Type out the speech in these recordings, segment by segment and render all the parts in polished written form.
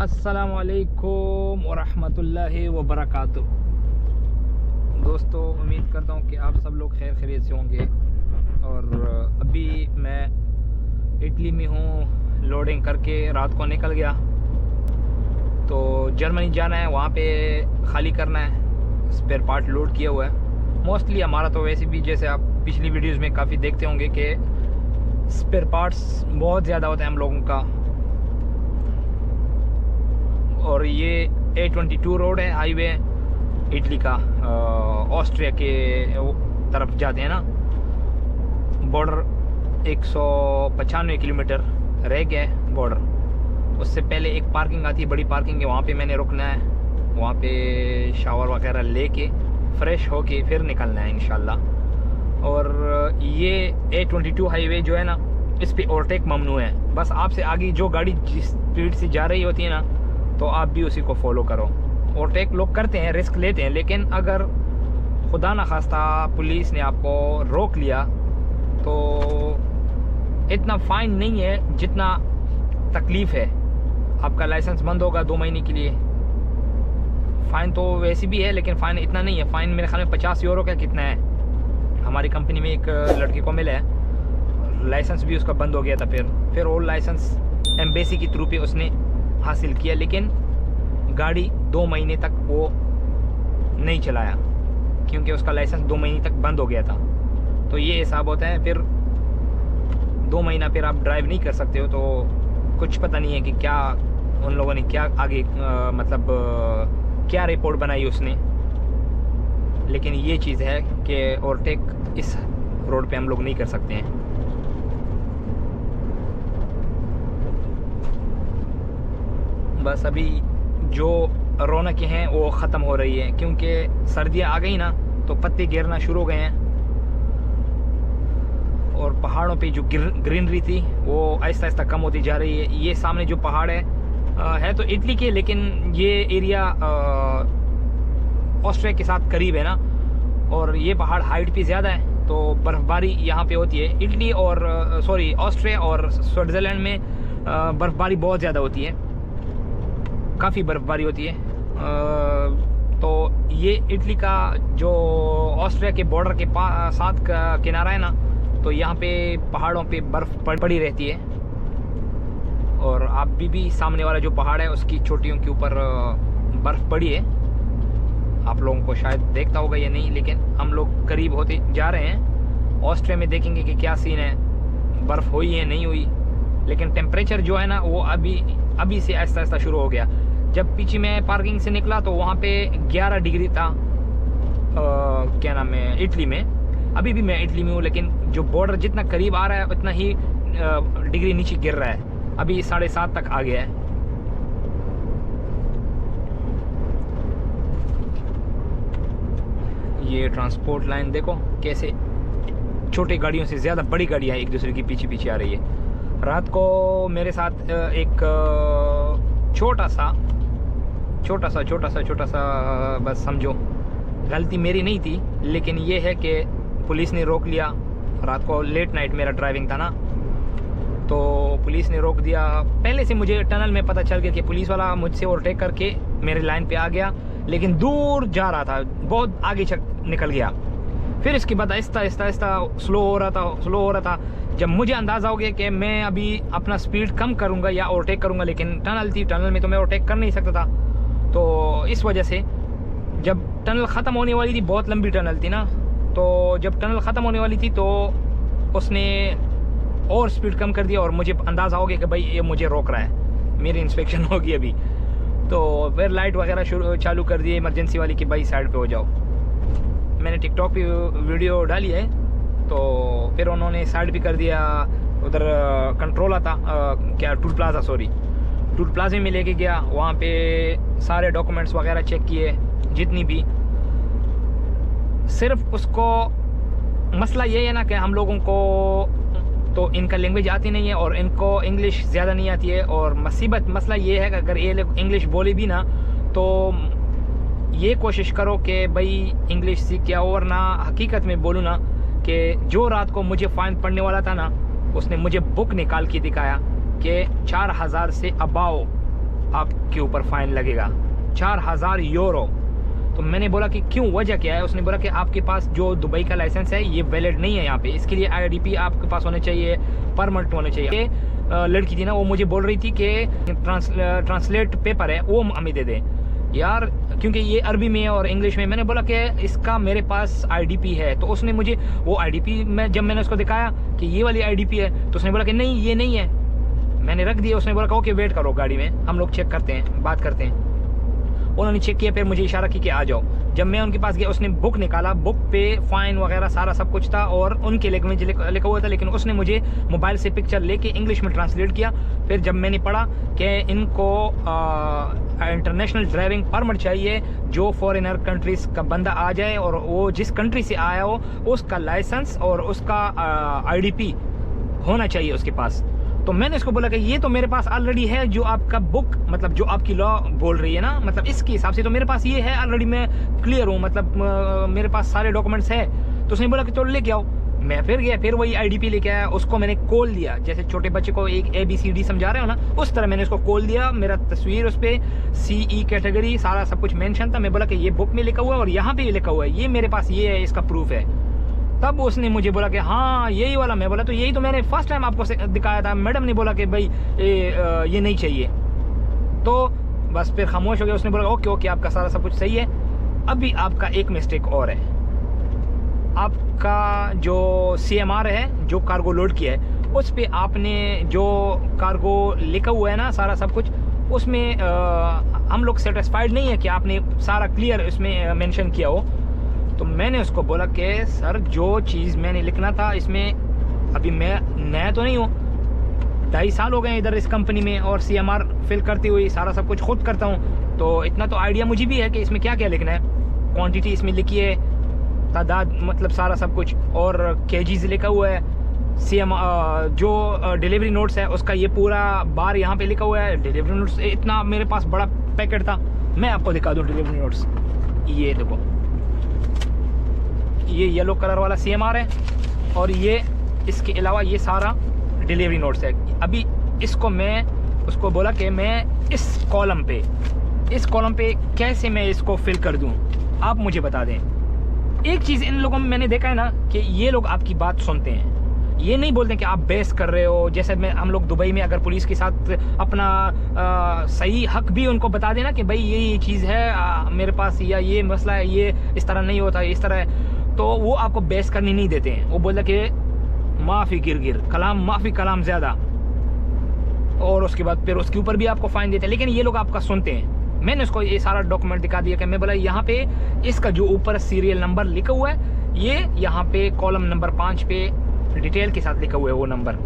अस्सलाम वालेकुम वरहमतुल्लाहि वबरकातुह। दोस्तों, उम्मीद करता हूँ कि आप सब लोग खैर खैरियत से होंगे। और अभी मैं इटली में हूँ, लोडिंग करके रात को निकल गया। तो जर्मनी जाना है, वहाँ पे खाली करना है, स्पेयर पार्ट लोड किया हुआ है। मोस्टली हमारा तो वैसे भी, जैसे आप पिछली वीडियोस में काफ़ी देखते होंगे कि स्पेयर पार्ट्स बहुत ज़्यादा होते हैं हम लोगों का। और ये A22 रोड है, हाईवे इटली का, ऑस्ट्रिया के तरफ जाते हैं ना। बॉर्डर 195 किलोमीटर रह गया है बॉर्डर। उससे पहले एक पार्किंग आती है, बड़ी पार्किंग है, वहाँ पे मैंने रुकना है। वहाँ पे शावर वगैरह लेके फ्रेश होके फिर निकलना है इंशाल्लाह। और ये A22 हाईवे जो है ना, इस पे ओवरटेक ममनू है। बस आपसे आगे जो गाड़ी जिस स्पीड से जा रही होती है ना, तो आप भी उसी को फॉलो करो। ओवरटेक लोग करते हैं, रिस्क लेते हैं, लेकिन अगर खुदा न खास्ता पुलिस ने आपको रोक लिया तो इतना फ़ाइन नहीं है जितना तकलीफ़ है। आपका लाइसेंस बंद होगा 2 महीने के लिए। फ़ाइन तो वैसे भी है, लेकिन फ़ाइन इतना नहीं है। फ़ाइन मेरे ख्याल में 50 यूरो का कितना है। हमारी कंपनी में एक लड़के को मिला है, लाइसेंस भी उसका बंद हो गया था। फिर ओल्ड लाइसेंस एम्बेसी के थ्रू पे उसने हासिल किया, लेकिन गाड़ी 2 महीने तक वो नहीं चलाया क्योंकि उसका लाइसेंस 2 महीने तक बंद हो गया था। तो ये हिसाब होता है। फिर 2 महीना फिर आप ड्राइव नहीं कर सकते हो। तो कुछ पता नहीं है कि क्या उन लोगों ने क्या आगे क्या रिपोर्ट बनाई उसने। लेकिन ये चीज़ है कि ओवरटेक इस रोड पे हम लोग नहीं कर सकते हैं। बस अभी जो रौनकें हैं वो ख़त्म हो रही है, क्योंकि सर्दियाँ आ गई ना, तो पत्ते गिरना शुरू हो गए हैं। और पहाड़ों पे जो ग्रीनरी थी वो आहिस्ता आहिस्ता कम होती जा रही है। ये सामने जो पहाड़ है तो इटली के, लेकिन ये एरिया ऑस्ट्रिया के साथ करीब है ना। और ये पहाड़ हाइट पे ज़्यादा है, तो बर्फ़बारी यहाँ पे होती है। इटली और ऑस्ट्रिया और स्विट्ज़रलैंड में बर्फ़बारी बहुत ज़्यादा होती है, काफ़ी बर्फ़बारी होती है। तो ये इटली का जो ऑस्ट्रिया के बॉर्डर के साथ का किनारा है ना, तो यहाँ पे पहाड़ों पे बर्फ़ पड़ी रहती है। और आप भी सामने वाला जो पहाड़ है उसकी चोटियों के ऊपर बर्फ़ पड़ी है। आप लोगों को शायद देखता होगा या नहीं, लेकिन हम लोग करीब होते जा रहे हैं। ऑस्ट्रिया में देखेंगे कि क्या सीन है, बर्फ़ हुई है नहीं हुई। लेकिन टेम्परेचर जो है ना, वो अभी से आहिस्ता आहिस्ता शुरू हो गया। जब पीछे मैं पार्किंग से निकला तो वहाँ पे 11 डिग्री था, क्या नाम है, इटली में। अभी भी मैं इटली में हूँ, लेकिन जो बॉर्डर जितना करीब आ रहा है उतना ही डिग्री नीचे गिर रहा है। अभी 7.5 तक आ गया है। ये ट्रांसपोर्ट लाइन देखो कैसे छोटी गाड़ियों से ज़्यादा बड़ी गाड़ियाँ एक दूसरे की पीछे पीछे आ रही है। रात को मेरे साथ एक छोटा सा बस समझो गलती मेरी नहीं थी, लेकिन ये है कि पुलिस ने रोक लिया। रात को लेट नाइट मेरा ड्राइविंग था ना, तो पुलिस ने रोक दिया। पहले से मुझे टनल में पता चल गया कि पुलिस वाला मुझसे ओवरटेक करके मेरे लाइन पे आ गया, लेकिन दूर जा रहा था, बहुत आगे निकल गया। फिर इसके बाद आहिस्ता आहिस्ता स्लो हो रहा था। जब मुझे अंदाज़ा हो गया कि मैं अभी अपना स्पीड कम करूंगा या ओवरटेक करूंगा, लेकिन टनल थी, टनल में तो मैं ओवरटेक कर नहीं सकता था। तो इस वजह से जब टनल ख़त्म होने वाली थी, बहुत लंबी टनल थी ना, तो जब टनल ख़त्म होने वाली थी तो उसने और स्पीड कम कर दिया। और मुझे अंदाज़ा हो गया कि भाई ये मुझे रोक रहा है, मेरी इंस्पेक्शन होगी अभी। तो फिर लाइट वगैरह चालू कर दिए इमरजेंसी वाली कि भाई साइड पे हो जाओ। मैंने टिकटॉक पे वीडियो डाली है, तो फिर उन्होंने साइड भी कर दिया। उधर कंट्रोल आता टूल प्लाजा में लेके गया। वहाँ पे सारे डॉक्यूमेंट्स वगैरह चेक किए, जितनी भी। सिर्फ उसको मसला ये है ना कि हम लोगों को तो इनका लैंग्वेज आती नहीं है और इनको इंग्लिश ज़्यादा नहीं आती है। और मसला ये है कि अगर ये लोग इंग्लिश बोले भी ना, तो ये कोशिश करो कि भाई इंग्लिश सीख के आओ। वरना हकीकत में बोलूँ ना, कि जो रात को मुझे फ़ाइन पड़ने वाला था ना, उसने मुझे बुक निकाल के दिखाया कि 4000 से अबाव आपके ऊपर फ़ाइन लगेगा 4000 यूरो। तो मैंने बोला कि क्यों, वजह क्या है? उसने बोला कि आपके पास जो दुबई का लाइसेंस है ये वैलिड नहीं है यहाँ पे, इसके लिए आईडीपी आपके पास होने चाहिए, परमिट होने चाहिए। लड़की थी ना, वो मुझे बोल रही थी कि ट्रांसलेट पेपर है वो हमें दे दें यार, क्योंकि ये अरबी में और इंग्लिश में। मैंने बोला कि इसका मेरे पास आईडीपी है। तो उसने मुझे वो आईडीपी में, जब मैंने उसको दिखाया कि ये वाली आईडीपी है, तो उसने बोला कि नहीं ये नहीं है। मैंने रख दिया। उसने बोला ओके वेट करो गाड़ी में, हम लोग चेक करते हैं, बात करते हैं। उन्होंने चेक किया, फिर मुझे इशारा की कि आ जाओ। जब मैं उनके पास गया, उसने बुक निकाला, बुक पे फाइन वगैरह सारा सब कुछ था और उनके लैंग्वेज लिखा हुआ था, लेकिन उसने मुझे मोबाइल से पिक्चर लेके इंग्लिश में ट्रांसलेट किया। फिर जब मैंने पढ़ा कि इनको इंटरनेशनल ड्राइविंग परमिट चाहिए, जो फॉरेनर कंट्रीज का बंदा आ जाए और वो जिस कंट्री से आया हो उसका लाइसेंस और उसका आईडीपी होना चाहिए उसके पास। तो मैंने इसको बोला कि ये तो मेरे पास ऑलरेडी है, जो आपका बुक मतलब जो आपकी लॉ बोल रही है ना, मतलब इसके हिसाब से तो मेरे पास ये है ऑलरेडी, मैं क्लियर हूँ, मतलब मेरे पास सारे डॉक्यूमेंट्स है। तो उसने बोला कि चलो लेके आओ। मैं फिर गया, फिर वही आईडीपी लेके आया। उसको मैंने कॉल दिया, जैसे छोटे बच्चे को एक ABCD समझा रहे हो ना, उस तरह मैंने उसको कॉल दिया। मेरा तस्वीर उस पर CE कैटेगरी सारा सब कुछ मेंशन था। मैं बोला कि ये बुक में लिखा हुआ है और यहाँ पे ये लिखा हुआ है, ये मेरे पास ये है, इसका प्रूफ है। तब उसने मुझे बोला कि हाँ यही वाला। मैं बोला तो यही तो मैंने फर्स्ट टाइम आपको दिखाया था। मैडम ने बोला कि भाई ये नहीं चाहिए। तो बस फिर खामोश हो गया। उसने बोला ओके ओके आपका सारा सब कुछ सही है, अभी आपका एक मिस्टेक और है। आपका जो CMR है, जो कार्गो लोड किया है, उस पर आपने जो कार्गो लिखा हुआ है ना सारा सब कुछ, उसमें हम लोग सेटिस्फाइड नहीं है कि आपने सारा क्लियर इसमें मेंशन किया हो। तो मैंने उसको बोला कि सर जो चीज़ मैंने लिखना था इसमें, अभी मैं नया तो नहीं हूँ, 2.5 साल हो गए इधर इस कंपनी में और CMR फिल करती हुई सारा सब कुछ खुद करता हूँ। तो इतना तो आइडिया मुझे भी है कि इसमें क्या क्या लिखना है। क्वांटिटी इसमें लिखी है, तादाद मतलब सारा सब कुछ, और kgs लिखा हुआ है। जो डिलीवरी नोट्स है उसका ये पूरा बार यहाँ पे लिखा हुआ है। डिलीवरी नोट्स इतना मेरे पास बड़ा पैकेट था, मैं आपको दिखा दूँ डिलीवरी नोट्स। ये देखो, ये येलो कलर वाला CMR है और ये इसके अलावा ये सारा डिलीवरी नोट्स है। अभी इसको मैं उसको बोला कि मैं इस कॉलम पे कैसे मैं इसको फिल कर दूं, आप मुझे बता दें। एक चीज़ इन लोगों में मैंने देखा है ना कि ये लोग आपकी बात सुनते हैं, ये नहीं बोलते कि आप बहस कर रहे हो। जैसे हम लोग दुबई में अगर पुलिस के साथ अपना सही हक भी उनको बता देना कि भाई ये चीज़ है मेरे पास, या ये मसला है, ये इस तरह नहीं होता, इस तरह है, तो वो आपको बहस करनी नहीं देते हैं। वो बोलते कि माफ़ी गिर कलाम, माफ़ी कलाम ज़्यादा, और उसके बाद फिर उसके ऊपर भी आपको फ़ाइन देते हैं। लेकिन ये लोग आपका सुनते हैं। मैंने उसको ये सारा डॉक्यूमेंट दिखा दिया कि मैं बोला यहाँ पे इसका जो ऊपर सीरियल नंबर लिखा हुआ है, ये यहाँ पे कॉलम नंबर 5 पे डिटेल के साथ लिखा हुआ है वो नंबर।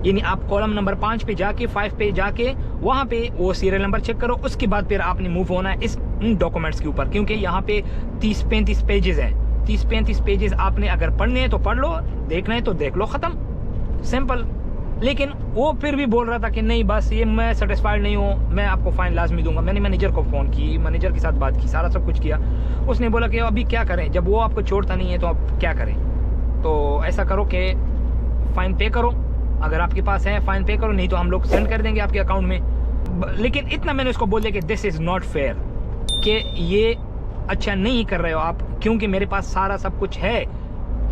यानी आप कॉलम नंबर 5 पे जाके 5 पे जाके वहाँ पे वो सीरियल नंबर चेक करो, उसके बाद फिर आपने मूव होना है इस डॉक्यूमेंट्स के ऊपर, क्योंकि यहाँ पे 30-35 पेजेस हैं। 30-35 पेजेस आपने अगर पढ़ने हैं तो पढ़ लो, देखना है तो देख लो, ख़त्म, सिंपल। लेकिन वो फिर भी बोल रहा था कि नहीं बस ये मैं सेटिस्फाइड नहीं हूँ, मैं आपको फ़ाइन लाजमी दूंगा। मैंने मैनेजर को फ़ोन की, मैनेजर के साथ बात की, सारा सब कुछ किया। उसने बोला कि अभी क्या करें, जब वो आपको छोड़ता नहीं है तो आप क्या करें। तो ऐसा करो कि फ़ाइन पे करो, अगर आपके पास है फ़ाइन पे करो, नहीं तो हम लोग सेंड कर देंगे आपके अकाउंट में। लेकिन इतना मैंने उसको बोल दिया कि दिस इज़ नॉट फेयर, कि ये अच्छा नहीं कर रहे हो आप, क्योंकि मेरे पास सारा सब कुछ है,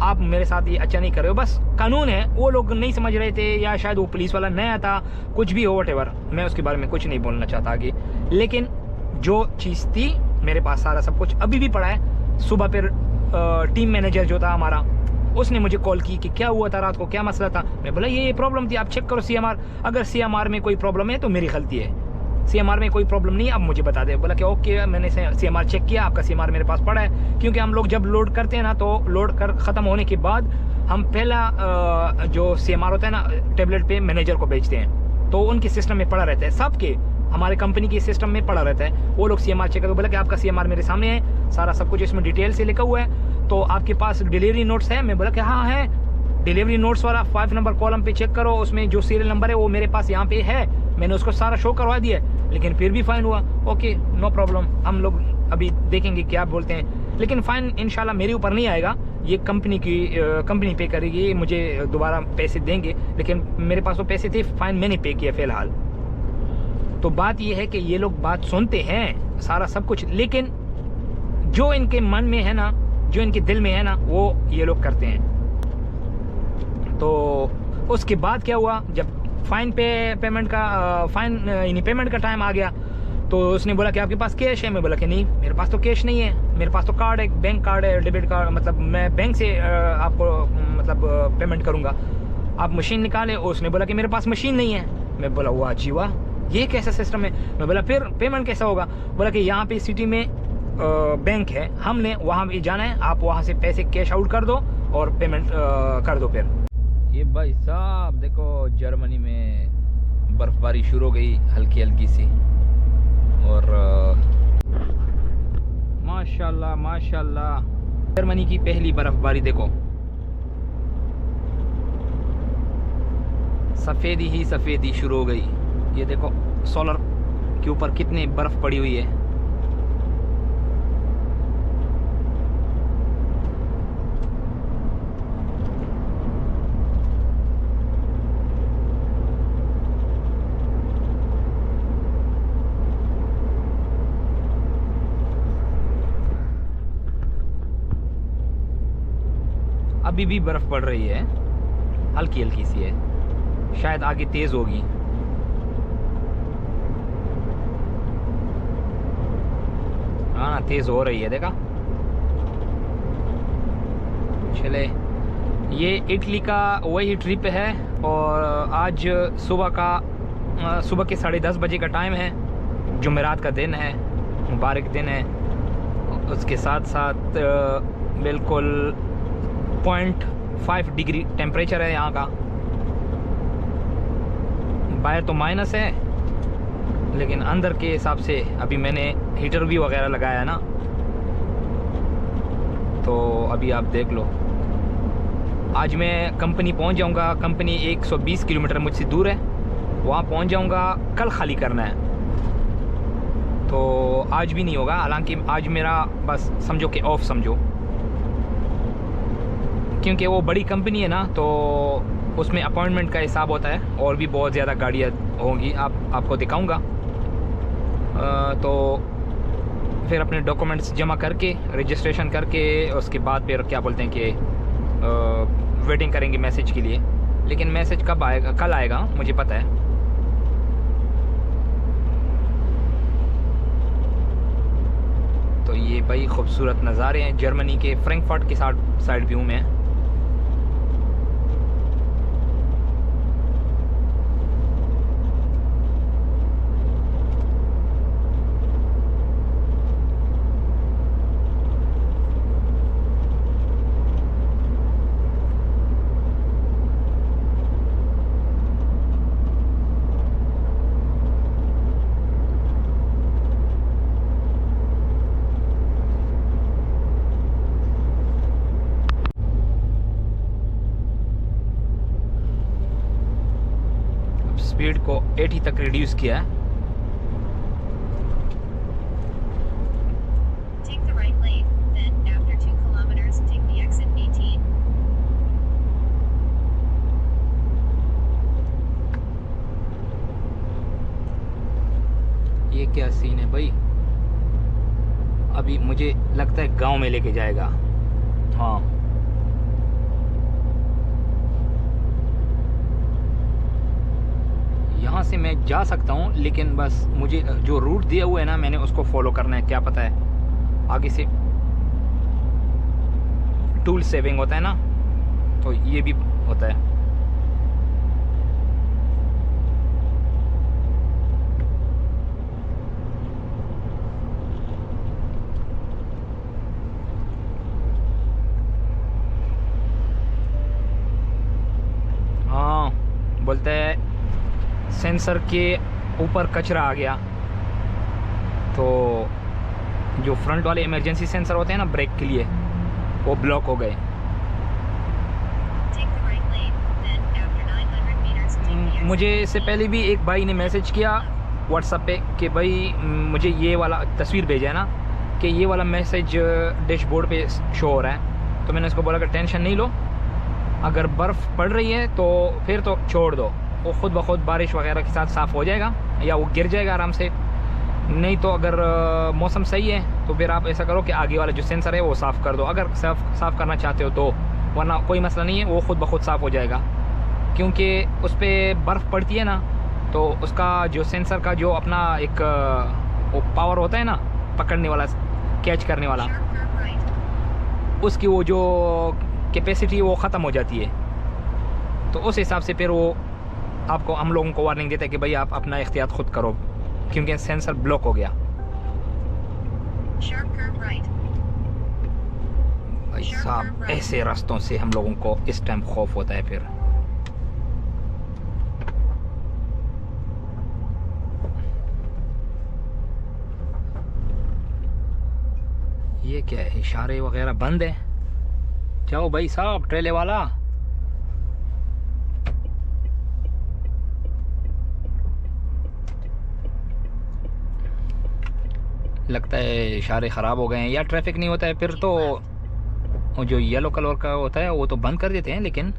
आप मेरे साथ ये अच्छा नहीं कर रहे हो। बस कानून है, वो लोग नहीं समझ रहे थे, या शायद वो पुलिस वाला नया था, कुछ भी हो, व्हाटएवर, मैं उसके बारे में कुछ नहीं बोलना चाहता आगे। लेकिन जो चीज़ थी मेरे पास सारा सब कुछ अभी भी पड़ा है। सुबह फिर टीम मैनेजर जो था हमारा, उसने मुझे कॉल की कि क्या हुआ था रात को, क्या मसला था। मैं बोला ये प्रॉब्लम थी, आप चेक करो CMR, अगर CMR में कोई प्रॉब्लम है तो मेरी गलती है, CMR में कोई प्रॉब्लम नहीं, अब मुझे बता दे। बोला कि ओके, मैंने CMR चेक किया, आपका CMR मेरे पास पड़ा है। क्योंकि हम लोग जब लोड करते हैं ना, तो लोड कर ख़त्म होने के बाद हम पहला जो CMR होता है ना टेबलेट पे मैनेजर को भेजते हैं, तो उनके सिस्टम में पड़ा रहता है, सबके हमारे कंपनी के सिस्टम में पड़ा रहता है। वो लोग CMR चेक करके बोला कि आपका CMR मेरे सामने है, सारा सब कुछ इसमें डिटेल से लिखा हुआ है, तो आपके पास डिलीवरी नोट्स है। मैं बोला कि हाँ है, डिलीवरी नोट्स वाला 5 नंबर कॉलम पे चेक करो, उसमें जो सीरियल नंबर है वो मेरे पास यहाँ पे है, मैंने उसको सारा शो करवा दिया, लेकिन फिर भी फ़ाइन हुआ। ओके नो प्रॉब्लम, हम लोग अभी देखेंगे क्या बोलते हैं, लेकिन फ़ाइन इंशाल्लाह मेरे ऊपर नहीं आएगा, ये कंपनी पे करेगी, मुझे दोबारा पैसे देंगे। लेकिन मेरे पास वो पैसे थे, फ़ाइन मैंने पे किया फ़िलहाल। तो बात ये है कि ये लोग बात सुनते हैं सारा सब कुछ, लेकिन जो इनके मन में है ना, जो इनके दिल में है ना, वो ये लोग करते हैं। तो उसके बाद क्या हुआ, जब पेमेंट का टाइम आ गया, तो उसने बोला कि आपके पास कैश है? मैं बोला कि नहीं, मेरे पास तो कैश नहीं है, मेरे पास तो कार्ड है, बैंक कार्ड है, डेबिट कार्ड, मतलब मैं बैंक से आपको मतलब पेमेंट करूँगा, आप मशीन निकालें। और उसने बोला कि मेरे पास मशीन नहीं है। मैं बोला वाह जी वाह, ये कैसा सिस्टम है? मैं बोला फिर पेमेंट कैसा होगा? बोला कि यहाँ पे सिटी में बैंक है, हमने वहाँ भी जाना है, आप वहाँ से पैसे कैश आउट कर दो और पेमेंट कर दो। फिर ये भाई साहब देखो, जर्मनी में बर्फबारी शुरू हो गई हल्की हल्की सी, और माशाल्लाह माशाल्लाह जर्मनी की पहली बर्फबारी देखो, सफ़ेदी ही सफ़ेदी शुरू हो गई। ये देखो सोलर के ऊपर कितनी बर्फ़ पड़ी हुई है। अभी भी बर्फ़ पड़ रही है, हल्की हल्की सी है, शायद आगे तेज़ होगी। हाँ ना, तेज़ हो रही है, देखा। चले, ये इटली का वही ट्रिप है, और आज सुबह के 10:30 बजे का टाइम है, जुमेरात का दिन है, मुबारक दिन है। उसके साथ साथ बिल्कुल 0.5 डिग्री टेम्परेचर है यहाँ का। बाहर तो माइनस है, लेकिन अंदर के हिसाब से अभी मैंने हीटर भी वगैरह लगाया है ना, तो अभी आप देख लो। आज मैं कंपनी पहुंच जाऊंगा, कंपनी 120 किलोमीटर मुझसे दूर है, वहाँ पहुंच जाऊंगा। कल खाली करना है, तो आज भी नहीं होगा। हालांकि आज मेरा बस समझो कि ऑफ समझो, क्योंकि वो बड़ी कंपनी है ना, तो उसमें अपॉइंटमेंट का हिसाब होता है, और भी बहुत ज़्यादा गाड़ियाँ होंगी, आपको दिखाऊंगा। तो फिर अपने डॉक्यूमेंट्स जमा करके, रजिस्ट्रेशन करके, उसके बाद फिर क्या बोलते हैं कि वेटिंग करेंगे मैसेज के लिए। लेकिन मैसेज कब आएगा? कल आएगा, मुझे पता है। तो ये भाई खूबसूरत नज़ारे हैं जर्मनी के, फ्रैंकफर्ट के साइड व्यू में है। स्पीड को 80 तक रिड्यूस किया है। ये क्या सीन है भाई, अभी मुझे लगता है गांव में लेके जाएगा। हाँ, यहाँ से मैं जा सकता हूँ, लेकिन बस मुझे जो रूट दिया हुआ है ना, मैंने उसको फॉलो करना है। क्या पता है आगे से टूल सेविंग होता है ना, तो ये भी होता है। हाँ, बोलते हैं सेंसर के ऊपर कचरा आ गया, तो जो फ्रंट वाले इमरजेंसी सेंसर होते हैं ना ब्रेक के लिए, वो ब्लॉक हो गए। मुझे इससे पहले भी एक भाई ने मैसेज किया व्हाट्सएप पे कि भाई मुझे ये वाला तस्वीर भेजा है ना, कि ये वाला मैसेज डैशबोर्ड पे शो हो रहा है। तो मैंने उसको बोला कि टेंशन नहीं लो, अगर बर्फ़ पड़ रही है तो फिर तो छोड़ दो, वो ख़ुद ब खुद बारिश वगैरह के साथ साफ़ हो जाएगा या वो गिर जाएगा आराम से। नहीं तो अगर मौसम सही है तो फिर आप ऐसा करो कि आगे वाला जो सेंसर है वो साफ़ कर दो, अगर साफ़ करना चाहते हो तो, वरना कोई मसला नहीं है, वो ख़ुद ब खुद साफ़ हो जाएगा। क्योंकि उस पर बर्फ़ पड़ती है ना, तो उसका जो सेंसर का जो अपना एक वो पावर होता है ना पकड़ने वाला, कैच करने वाला, उसकी वो जो कैपेसिटी वो ख़त्म हो जाती है। तो उस हिसाब से फिर वो आपको, हम लोगों को वार्निंग देता है कि भाई आप अपना एहतियात खुद करो, क्योंकि सेंसर ब्लॉक हो गया। भाई साहब ऐसे रास्तों से हम लोगों को इस टाइम खौफ होता है। फिर ये क्या है, इशारे वगैरह बंद है। जाओ भाई साहब ट्रेले वाला। लगता है इशारे ख़राब हो गए हैं या ट्रैफिक नहीं होता है, फिर तो वो जो येलो कलर का होता है वो तो बंद कर देते हैं, लेकिन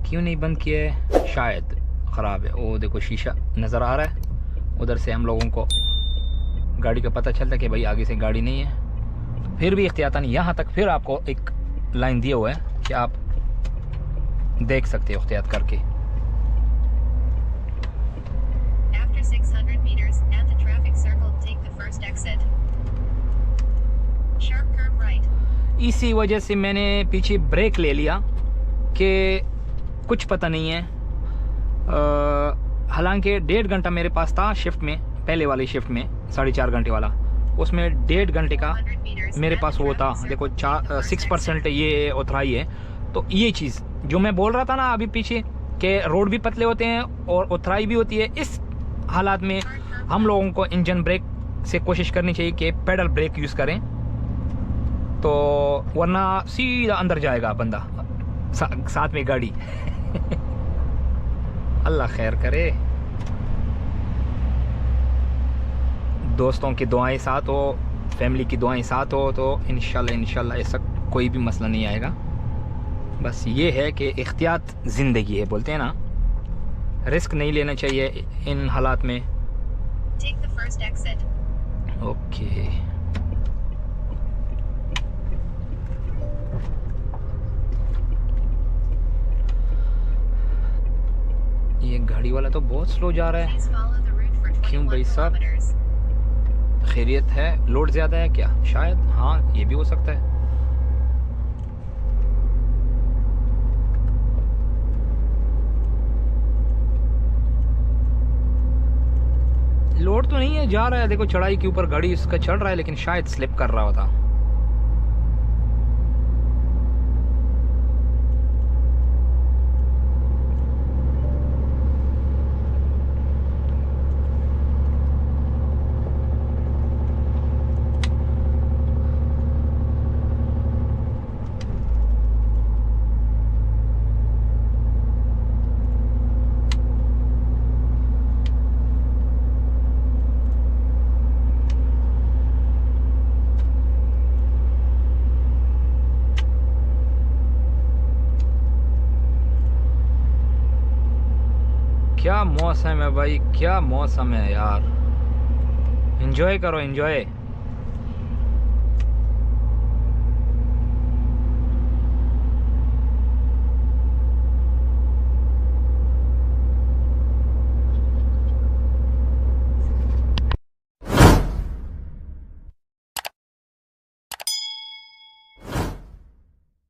क्यों नहीं बंद किया है, शायद ख़राब है। वो देखो शीशा नज़र आ रहा है, उधर से हम लोगों को गाड़ी का पता चलता है कि भाई आगे से गाड़ी नहीं है। फिर भी एहतियातन यहाँ तक फिर आपको एक लाइन दिया हुआ है कि आप देख सकते हो एहतियात करके। इसी वजह से मैंने पीछे ब्रेक ले लिया कि कुछ पता नहीं है। हालांकि 1.5 घंटा मेरे पास था शिफ्ट में, पहले वाली शिफ्ट में 4.5 घंटे वाला, उसमें 1.5 घंटे का मेरे पास वो था। देखो 6% ये उतराई है। तो ये चीज़ जो मैं बोल रहा था ना अभी पीछे कि रोड भी पतले होते हैं और उतराई भी होती है, इस हालात में हम लोगों को इंजन ब्रेक से कोशिश करनी चाहिए कि पेडल ब्रेक यूज़ करें, तो वरना सीधा अंदर जाएगा बंदा, साथ में गाड़ी। अल्लाह खैर करे। दोस्तों की दुआएं साथ हो, फैमिली की दुआएं साथ हो, तो इंशाल्लाह ऐसा कोई भी मसला नहीं आएगा। बस ये है कि एहतियात ज़िंदगी है, बोलते हैं ना, रिस्क नहीं लेना चाहिए इन हालात में। ओके ये गाड़ी वाला तो बहुत स्लो जा रहा है। क्यों भाई साहब, खैरियत है? लोड ज़्यादा है क्या? शायद, हाँ ये भी हो सकता है। लोड तो नहीं है, जा रहा है। देखो चढ़ाई के ऊपर गाड़ी इसका चढ़ रहा है, लेकिन शायद स्लिप कर रहा होता। क्या मौसम है भाई, क्या मौसम है यार। एंजॉय करो, एंजॉय।